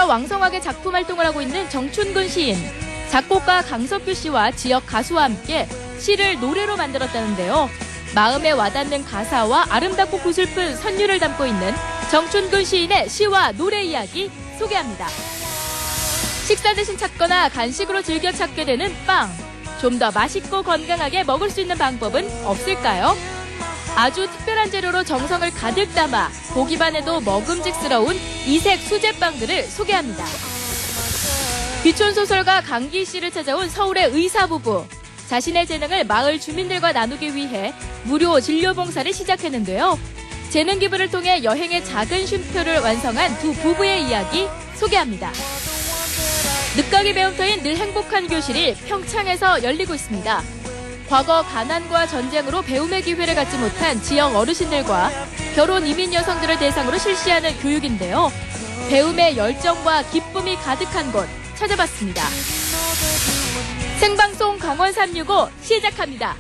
왕성하게 작품 활동을 하고 있는 정춘근 시인. 작곡가 강석규 씨와 지역 가수와 함께 시를 노래로 만들었다는데요. 마음에 와닿는 가사와 아름답고 구슬픈 선율을 담고 있는 정춘근 시인의 시와 노래 이야기 소개합니다. 식사 대신 찾거나 간식으로 즐겨 찾게 되는 빵. 좀 더 맛있고 건강하게 먹을 수 있는 방법은 없을까요? 아주 특별한 재료로 정성을 가득 담아 보기만 해도 먹음직스러운 이색 수제빵들을 소개합니다. 귀촌소설가 강기 씨를 찾아온 서울의 의사 부부. 자신의 재능을 마을 주민들과 나누기 위해 무료 진료 봉사를 시작했는데요. 재능 기부를 통해 여행의 작은 쉼표를 완성한 두 부부의 이야기 소개합니다. 늦가기 배움터인 늘 행복한 교실이 평창에서 열리고 있습니다. 과거 가난과 전쟁으로 배움의 기회를 갖지 못한 지역 어르신들과 결혼 이민 여성들을 대상으로 실시하는 교육인데요. 배움의 열정과 기쁨이 가득한 곳 찾아봤습니다. 생방송 강원 365 시작합니다.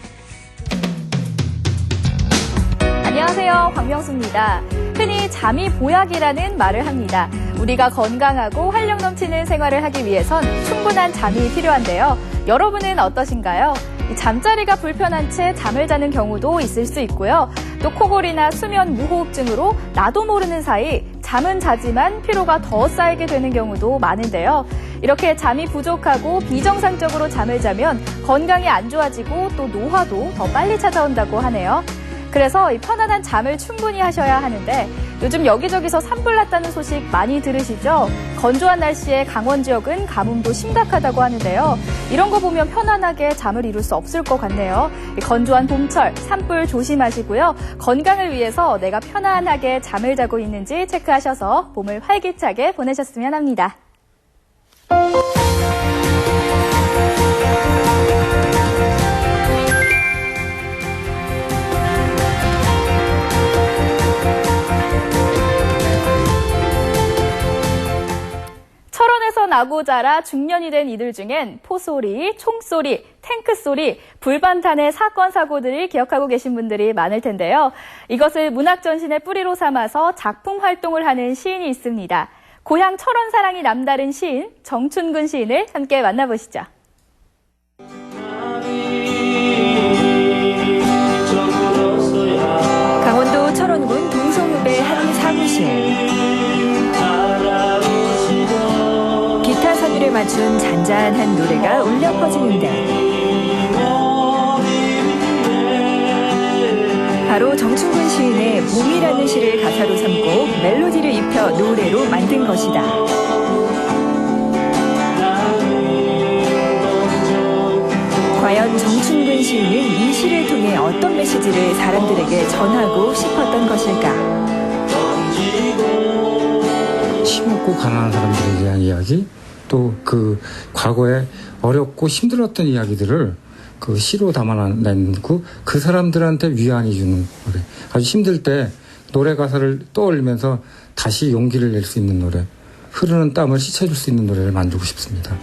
안녕하세요. 박명수입니다. 흔히 잠이 보약이라는 말을 합니다. 우리가 건강하고 활력 넘치는 생활을 하기 위해선 충분한 잠이 필요한데요. 여러분은 어떠신가요? 잠자리가 불편한 채 잠을 자는 경우도 있을 수 있고요. 또 코골이나 수면 무호흡증으로 나도 모르는 사이 잠은 자지만 피로가 더 쌓이게 되는 경우도 많은데요. 이렇게 잠이 부족하고 비정상적으로 잠을 자면 건강이 안 좋아지고 또 노화도 더 빨리 찾아온다고 하네요. 그래서 이 편안한 잠을 충분히 하셔야 하는데 요즘 여기저기서 산불 났다는 소식 많이 들으시죠? 건조한 날씨에 강원 지역은 가뭄도 심각하다고 하는데요. 이런 거 보면 편안하게 잠을 이룰 수 없을 것 같네요. 건조한 봄철 산불 조심하시고요. 건강을 위해서 내가 편안하게 잠을 자고 있는지 체크하셔서 봄을 활기차게 보내셨으면 합니다. 철원에서 나고 자라 중년이 된 이들 중엔 포소리, 총소리, 탱크소리, 불반탄의 사건, 사고들을 기억하고 계신 분들이 많을 텐데요. 이것을 문학전신의 뿌리로 삼아서 작품 활동을 하는 시인이 있습니다. 고향 철원 사랑이 남다른 시인 정춘근 시인을 함께 만나보시죠. 강원도 철원군 동성읍의 한 사무실. 기타 선율에 맞춘 잔잔한 노래가 울려 퍼지는데 바로 정춘근 시인의 봄이라는 시를 가사로 삼고 멜로디를 입혀 노래로 만든 것이다. 과연 정춘근 시인은 이 시를 통해 어떤 메시지를 사람들에게 전하고 싶었던 것일까? 힘없고 가난한 사람들에 대한 이야기, 또 그 과거에 어렵고 힘들었던 이야기들을 그 시로 담아내고 그 사람들한테 위안이 주는 노래. 아주 힘들 때 노래 가사를 떠올리면서 다시 용기를 낼 수 있는 노래, 흐르는 땀을 씻어줄 수 있는 노래를 만들고 싶습니다.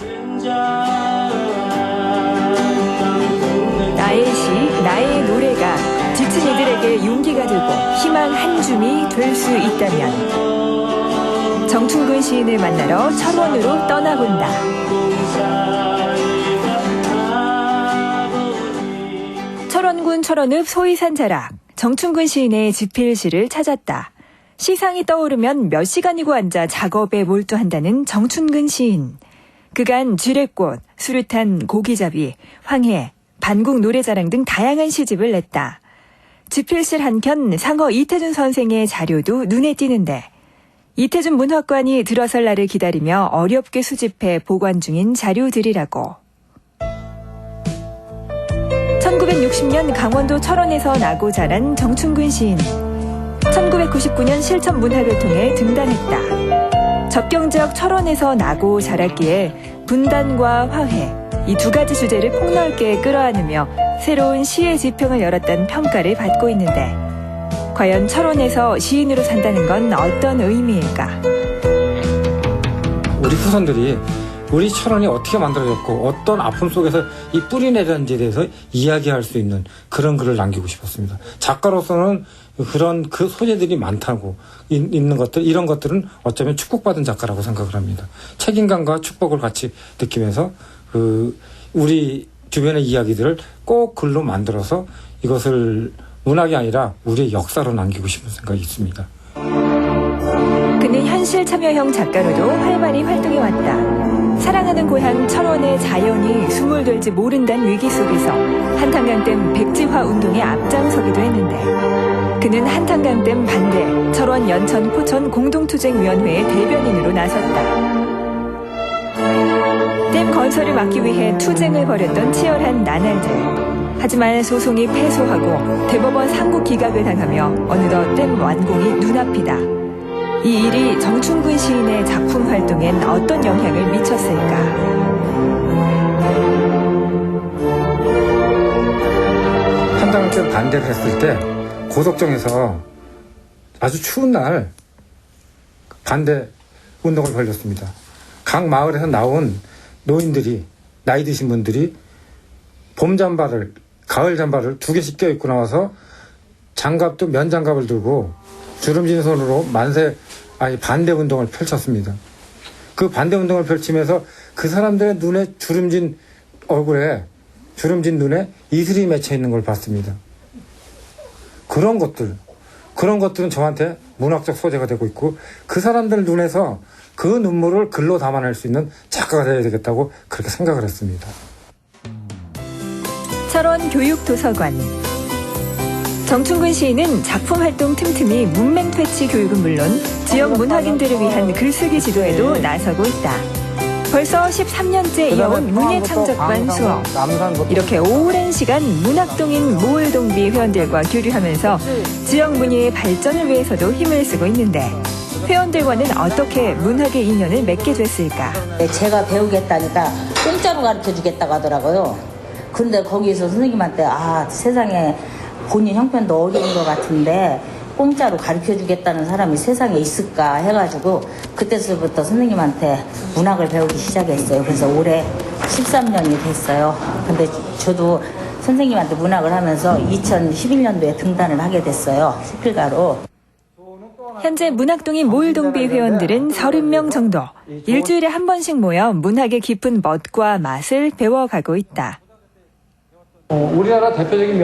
나의 시, 나의 노래가 지친 이들에게 용기가 되고 희망 한 줌이 될 수 있다면 정춘근 시인을 만나러 철원으로 떠나본다. 철원군 철원읍 소이산 자락, 정춘근 시인의 집필시를 찾았다. 시상이 떠오르면 몇 시간이고 앉아 작업에 몰두한다는 정춘근 시인. 그간 쥐레꽃, 수류탄, 고기잡이, 황해, 반국 노래자랑 등 다양한 시집을 냈다. 집필실 한켠 상어 이태준 선생의 자료도 눈에 띄는데 이태준 문학관이 들어설 날을 기다리며 어렵게 수집해 보관 중인 자료들이라고. 1960년 강원도 철원에서 나고 자란 정춘근 시인. 1999년 실천 문학을 통해 등단했다. 접경지역 철원에서 나고 자랐기에 분단과 화해, 이 두 가지 주제를 폭넓게 끌어안으며 새로운 시의 지평을 열었다는 평가를 받고 있는데 과연 철원에서 시인으로 산다는 건 어떤 의미일까? 우리 후손들이 우리 철원이 어떻게 만들어졌고 어떤 아픔 속에서 이 뿌리 내렸는지에 대해서 이야기할 수 있는 그런 글을 남기고 싶었습니다. 작가로서는 그런 그 소재들이 많다고 있는 것들, 이런 것들은 어쩌면 축복받은 작가라고 생각을 합니다. 책임감과 축복을 같이 느끼면서 우리 주변의 이야기들을 꼭 글로 만들어서 이것을 문학이 아니라 우리의 역사로 남기고 싶은 생각이 있습니다. 그는 현실 참여형 작가로도 활발히 활동해왔다. 사랑하는 고향 철원의 자연이 수몰될지 모른다는 위기 속에서 한탄강댐 백지화 운동에 앞장서기도 했는데 그는 한탄강댐 반대 철원 연천 포천 공동투쟁위원회의 대변인으로 나섰다. 댐 건설을 막기 위해 투쟁을 벌였던 치열한 나날들. 하지만 소송이 패소하고 대법원 상고 기각을 당하며 어느덧 댐 완공이 눈앞이다. 이 일이 정춘근 시인의 작품 활동엔 어떤 영향을 미쳤을까? 한탄강댐 반대를 했을 때 고덕정에서 아주 추운 날 반대 운동을 벌였습니다. 각 마을에서 나온 노인들이, 나이 드신 분들이 봄 잠바를, 가을 잠바를 2개씩 껴입고 나와서 장갑도 면장갑을 들고 주름진 손으로 반대 운동을 펼쳤습니다. 그 반대 운동을 펼치면서 그 사람들의 눈에 주름진 얼굴에, 주름진 눈에 이슬이 맺혀 있는 걸 봤습니다. 그런 것들은 저한테 문학적 소재가 되고 있고 그 사람들 눈에서 그 눈물을 글로 담아낼 수 있는 작가가 되어야 되겠다고 그렇게 생각을 했습니다. 철원 교육도서관. 정춘근 시인은 작품 활동 틈틈이 문맹 퇴치 교육은 물론 지역 문학인들을 위한 글쓰기 지도에도 나서고 있다. 벌써 13년째 이어온 문예창작반 수업. 이렇게 오랜 시간 문학동인 모을동비 회원들과 교류하면서 지역 문예의 발전을 위해서도 힘을 쓰고 있는데 회원들과는 어떻게 문학의 인연을 맺게 됐을까? 제가 배우겠다니까 공짜로 가르쳐주겠다고 하더라고요. 근데 거기서 선생님한테 세상에 본인 형편도 어려운 것 같은데 공짜로 가르쳐주겠다는 사람이 세상에 있을까 해가지고 그때서부터 선생님한테 문학을 배우기 시작했어요. 그래서 올해 13년이 됐어요. 근데 저도 선생님한테 문학을 하면서 2011년도에 등단을 하게 됐어요. 수필가로. 현재 문학동인 모을동비 회원들은 30명 정도. 일주일에 한 번씩 모여 문학의 깊은 멋과 맛을 배워가고 있다. 우리나라 대표적인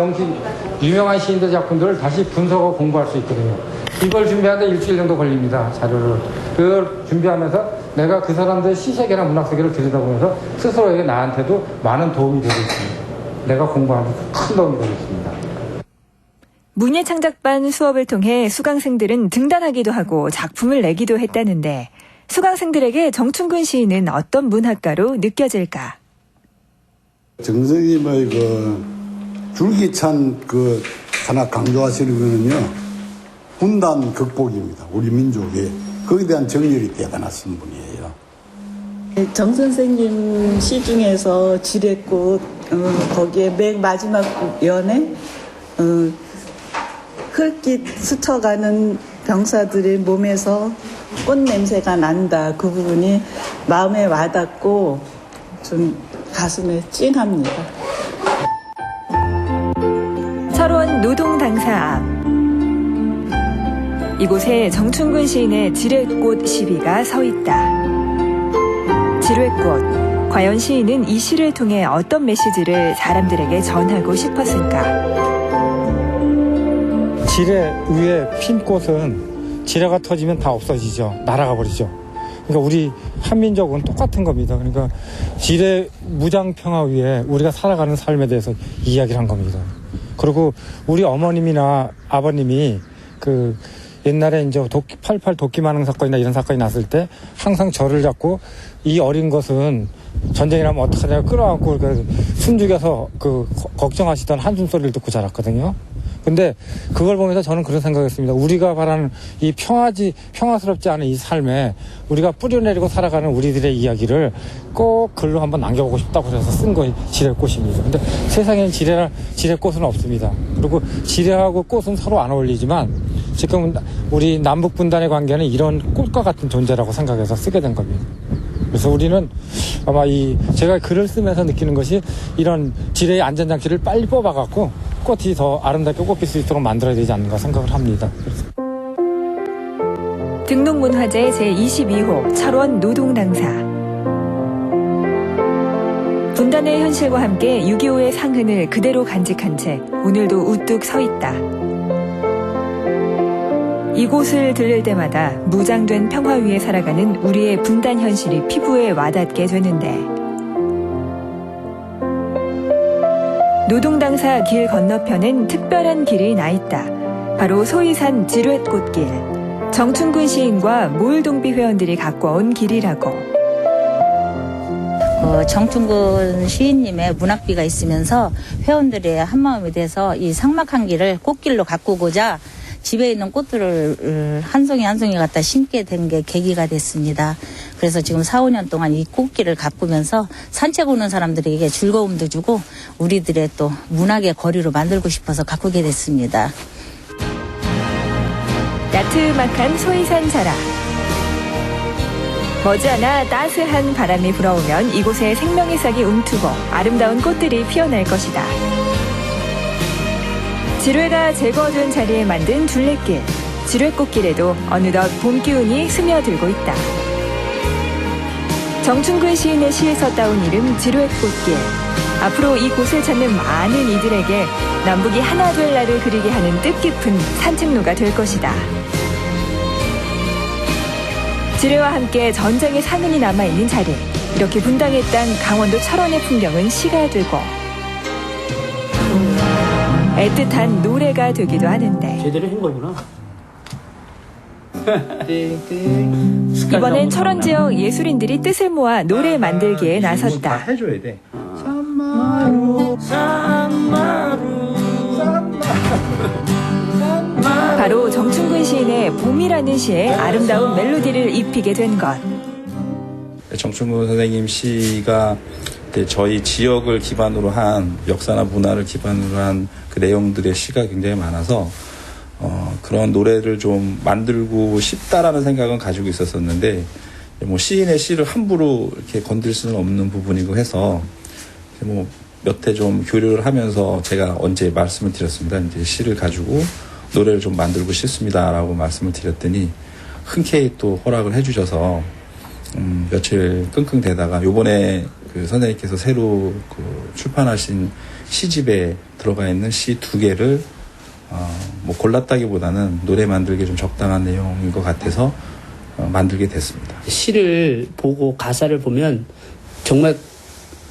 유명한 시인들 작품들을 다시 분석하고 공부할 수 있거든요. 이걸 준비하는데 일주일 정도 걸립니다. 자료를. 그걸 준비하면서 내가 그 사람들의 시세계나 문학세계를 들여다보면서 스스로에게 나한테도 많은 도움이 되고 있습니다. 내가 공부하면서 큰 도움이 되고 있습니다. 문예창작반 수업을 통해 수강생들은 등단하기도 하고 작품을 내기도 했다는데 수강생들에게 정춘근 시인은 어떤 문학가로 느껴질까? 정 선생님의 줄기찬 하나 강조하시는 거는요, 분단 극복입니다. 우리 민족의. 거기에 대한 정열이 대단하신 분이에요. 정 선생님 시 중에서 지뢰꽃, 거기에 맨 마지막 연에, 흙깃 스쳐가는 병사들의 몸에서 꽃 냄새가 난다. 그 부분이 마음에 와닿고 좀 가슴에 찡합니다. 철원 노동당사 앞. 이곳에 정춘근 시인의 지뢰꽃 시비가 서 있다. 지뢰꽃. 과연 시인은 이 시를 통해 어떤 메시지를 사람들에게 전하고 싶었을까? 지뢰 위에 핀 꽃은 지뢰가 터지면 다 없어지죠. 날아가 버리죠. 그러니까 우리 한민족은 똑같은 겁니다. 그러니까 지뢰 무장평화 위에 우리가 살아가는 삶에 대해서 이야기를 한 겁니다. 그리고 우리 어머님이나 아버님이 옛날에 이제 88 도끼만흥 사건이나 이런 사건이 났을 때 항상 저를 잡고 이 어린 것은 전쟁이 나면 어떡하냐고 끌어안고 숨죽여서 걱정하시던 한숨 소리를 듣고 자랐거든요. 근데 그걸 보면서 저는 그런 생각했습니다. 우리가 바라는 이 평화스럽지 않은 이 삶에 우리가 뿌려내리고 살아가는 우리들의 이야기를 꼭 글로 한번 남겨보고 싶다고 해서 쓴 것이 지뢰꽃입니다. 근데 세상에는 지뢰꽃은 없습니다. 그리고 지뢰하고 꽃은 서로 안 어울리지만 지금 우리 남북 분단의 관계는 이런 꽃과 같은 존재라고 생각해서 쓰게 된 겁니다. 그래서 우리는 아마 제가 글을 쓰면서 느끼는 것이 이런 지뢰의 안전장치를 빨리 뽑아갖고 꽃이 더 아름답게 꽃필 수 있도록 만들어야 되지 않는가 생각을 합니다. 등록문화재 제22호 철원 노동당사. 분단의 현실과 함께 6.25의 상흔을 그대로 간직한 채 오늘도 우뚝 서 있다. 이곳을 들릴 때마다 무장된 평화 위에 살아가는 우리의 분단 현실이 피부에 와닿게 되는데, 노동당사 길 건너편엔 특별한 길이 나 있다. 바로 소이산 지뢰꽃길. 정춘근 시인과 모을동비 회원들이 갖고 온 길이라고. 정춘근 시인님의 문학비가 있으면서 회원들의 한마음이 돼서 이 삭막한 길을 꽃길로 가꾸고자 집에 있는 꽃들을 한 송이 한 송이 갖다 심게 된 게 계기가 됐습니다. 그래서 지금 4, 5년 동안 이 꽃길을 가꾸면서 산책 오는 사람들에게 즐거움도 주고 우리들의 또 문학의 거리로 만들고 싶어서 가꾸게 됐습니다. 야트막한 소이산 자락. 머지않아 따스한 바람이 불어오면 이곳에 생명의 싹이 움트고 아름다운 꽃들이 피어날 것이다. 지뢰가 제거된 자리에 만든 둘레길, 지뢰꽃길에도 어느덧 봄 기운이 스며들고 있다. 정춘근 시인의 시에서 따온 이름 지뢰꽃길. 앞으로 이곳을 찾는 많은 이들에게 남북이 하나 될 날을 그리게 하는 뜻깊은 산책로가 될 것이다. 지뢰와 함께 전쟁의 상흔이 남아있는 자리, 이렇게 분당의 땅 강원도 철원의 풍경은 시가 되고 애틋한 노래가 되기도 하는데, 제대로 한 거구나. 이번엔 철원 지역 예술인들이 뜻을 모아 노래 만들기에 나섰다. 해줘야 돼. 바로 정춘근 시인의 봄이라는 시에 아름다운 멜로디를 입히게 된 것. 정춘근 선생님 시가 저희 지역을 기반으로 한 역사나 문화를 기반으로 한 그 내용들의 시가 굉장히 많아서 그런 노래를 좀 만들고 싶다라는 생각은 가지고 있었었는데, 뭐 시인의 시를 함부로 이렇게 건들 수는 없는 부분이고 해서 뭐 몇 해 좀 교류를 하면서 제가 언제 말씀을 드렸습니다. 이제 시를 가지고 노래를 좀 만들고 싶습니다라고 말씀을 드렸더니 흔쾌히 또 허락을 해주셔서 며칠 끙끙대다가 요번에 그 선생님께서 새로 그 출판하신 시집에 들어가 있는 시 2개를 뭐 골랐다기보다는 노래 만들기 좀 적당한 내용인 것 같아서 만들게 됐습니다. 시를 보고 가사를 보면 정말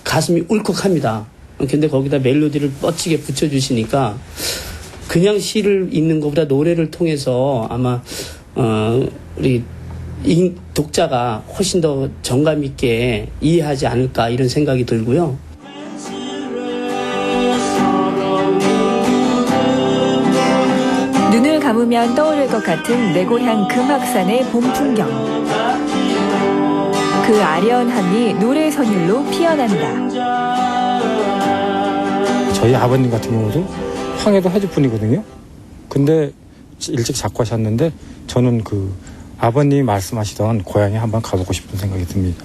가슴이 울컥합니다. 근데 거기다 멜로디를 멋지게 붙여주시니까 그냥 시를 읽는 것보다 노래를 통해서 아마 우리 독자가 훨씬 더 정감 있게 이해하지 않을까 이런 생각이 들고요. 눈을 감으면 떠오를 것 같은 내 고향 금악산의 봄 풍경. 그 아련함이 노래 선율로 피어난다. 저희 아버님 같은 경우도 황해도 해주분이거든요. 근데 일찍 작고하셨는데 저는 그 아버님이 말씀하시던 고향에 한번 가보고 싶은 생각이 듭니다.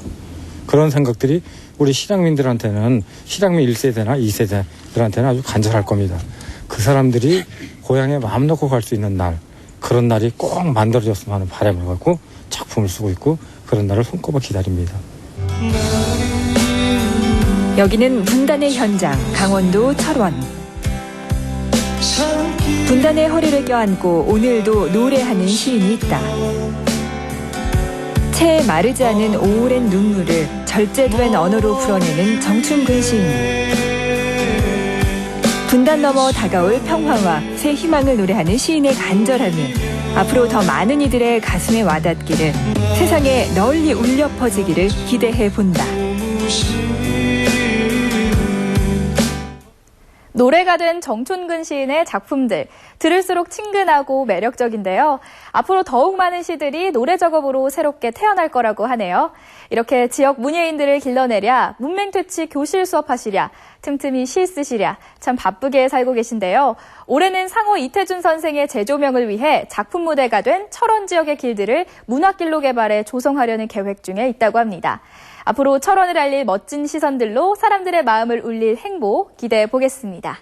그런 생각들이 우리 실향민들한테는, 실향민 1세대나 2세대들한테는 아주 간절할 겁니다. 그 사람들이 고향에 마음 놓고 갈 수 있는 날, 그런 날이 꼭 만들어졌으면 하는 바람을 갖고 작품을 쓰고 있고 그런 날을 손꼽아 기다립니다. 여기는 분단의 현장, 강원도 철원. 분단의 허리를 껴안고 오늘도 노래하는 시인이 있다. 채 마르지 않은 오랜 눈물을 절제된 언어로 풀어내는 정춘근 시인. 분단 넘어 다가올 평화와 새 희망을 노래하는 시인의 간절함이 앞으로 더 많은 이들의 가슴에 와닿기를, 세상에 널리 울려 퍼지기를 기대해 본다. 노래가 된 정춘근 시인의 작품들, 들을수록 친근하고 매력적인데요. 앞으로 더욱 많은 시들이 노래 작업으로 새롭게 태어날 거라고 하네요. 이렇게 지역 문예인들을 길러내랴, 문맹퇴치 교실 수업하시랴, 틈틈이 시 쓰시랴. 참 바쁘게 살고 계신데요. 올해는 상호 이태준 선생의 재조명을 위해 작품 무대가 된 철원 지역의 길들을 문화길로 개발해 조성하려는 계획 중에 있다고 합니다. 앞으로 철원을 알릴 멋진 시선들로 사람들의 마음을 울릴 행보 기대해 보겠습니다.